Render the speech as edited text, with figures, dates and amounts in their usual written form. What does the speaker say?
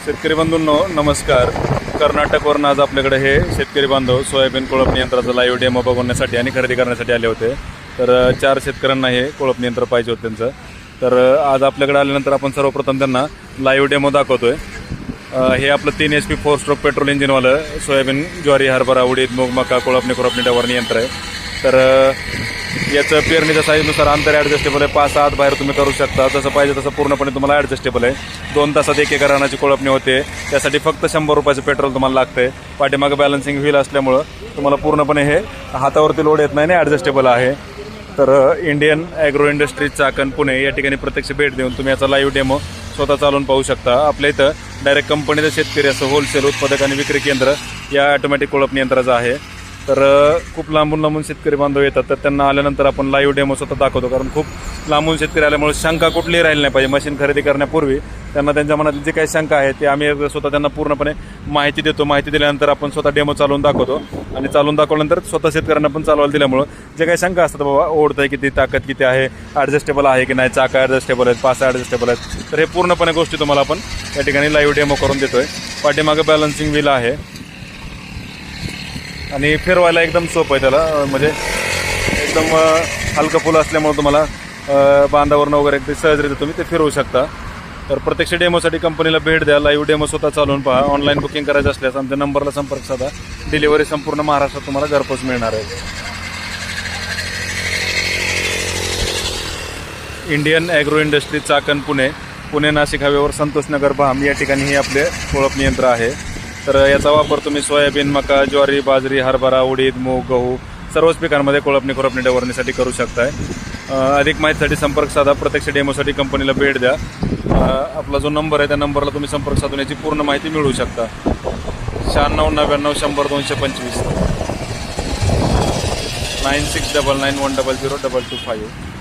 शेतकरी बंधूंनो नमस्कार. कर्नाटकवरून आज आपल्याकडे हे शेतकरी बांधव सोयाबीन कोळपणी यंत्राचा लाईव्ह डेमो बघण्यासाठी आणि खरेदी करण्यासाठी आले होते. तर 4 शेतकऱ्यांना हे कोळपणी यंत्र पाहिजे होतं त्यांचं. तर आज आपल्याकडे आल्यानंतर आपण सर्वप्रथम त्यांना लाईव्ह डेमो दाखवतोय. हे आपलं 3 HP 4 स्ट्रोक पेट्रोल इंजिनवालं सोयाबीन, ज्वारी, हरभरा, उडीद, मूग, मका, कोळपणी डवारणी यंत्र आहे. तर याचं पेरणीच्या साईजनुसार अंतर ॲडजस्टेबल आहे. 5-7 बाहेर तुम्ही करू शकता, जसं पाहिजे तसं पूर्णपणे तुम्हाला ॲडजस्टेबल आहे. 2 तासात 1 एकर रानाची कोळपणी होते. त्यासाठी फक्त 100 रुपयाचं पेट्रोल तुम्हाला लागतंय. पाठीमागं बॅलन्सिंग व्हील असल्यामुळं तुम्हाला पूर्णपणे हे हातावरती लोड येत नाही आणि ॲडजस्टेबल आहे. तर Indian agro industries Chakan Pune या ठिकाणी प्रत्यक्ष भेट देऊन तुम्ही याचा लाईव्ह डेमो स्वतः चालवून पाहू शकता. आपल्या इथं डायरेक्ट कंपनीचं शेतकरी असं होलसेल उत्पादक आणि विक्री केंद्र या ऑटोमॅटिक कोळपणी यंत्राचं आहे. तर खूप लांबून शेतकरी बांधव येतात. तर त्यांना आल्यानंतर आपण लाईव्ह डेमो स्वतः दाखवतो, कारण खूप लांबून शेतकरी आल्यामुळे शंका कुठलीही राहिली नाही पाहिजे. मशीन खरेदी करण्यापूर्वी त्यांना त्यांच्या मनातली जे काही शंका आहे ते आम्ही स्वतः त्यांना पूर्णपणे माहिती देतो. माहिती दिल्यानंतर आपण स्वतः डेमो चालवून दाखवतो आणि चालवून दाखवल्यानंतर स्वतः शेतकऱ्यांना पण चालवायला दिल्यामुळं जे काही शंका असतात, बाबा ओढतंय किती, ताकद किती आहे, ॲडजस्टेबल आहे की नाही, चाका ॲडजस्टेबल आहेत, पासा ॲडजस्टेबल आहेत, तर हे पूर्णपणे गोष्टी तुम्हाला आपण या ठिकाणी लाईव्ह डेमो करून देतोय. पाठीमागं बॅलन्सिंग व्हील आहे आणि फिरवायला एकदम सोपं आहे. त्याला म्हणजे एकदम हलकं फुलं असल्यामुळे तुम्हाला बांधावरनं वगैरे अगदी सहजरित्या तुम्ही ते फिरवू शकता. तर प्रत्यक्ष डेमोसाठी कंपनीला भेट द्या. लाईव्ह डेमो स्वतः चालवून पहा. ऑनलाईन बुकिंग करायचं असल्यास आमच्या नंबरला संपर्क साधा. डिलिव्हरी संपूर्ण महाराष्ट्रात तुम्हाला घरपोच मिळणार आहे. Indian agro industry Chakan Pune Nashik हवेवर संतोषनगर भाम या ठिकाणी हे आपले कोळपणी यंत्र आहे. तर याचा वापर तुम्ही सोयाबीन, मका, ज्वारी, बाजरी, हरभरा, उडीद, मूग, गहू सर्वच पिकांमध्ये कोळपणी डवरणीसाठी करू शकताय. अधिक माहितीसाठी संपर्क साधा. प्रत्यक्ष डेमोसाठी कंपनीला भेट द्या. आपला जो नंबर आहे त्या नंबरला तुम्ही संपर्क साधून याची पूर्ण माहिती मिळवू शकता. 9699 100 225 9699 100 225.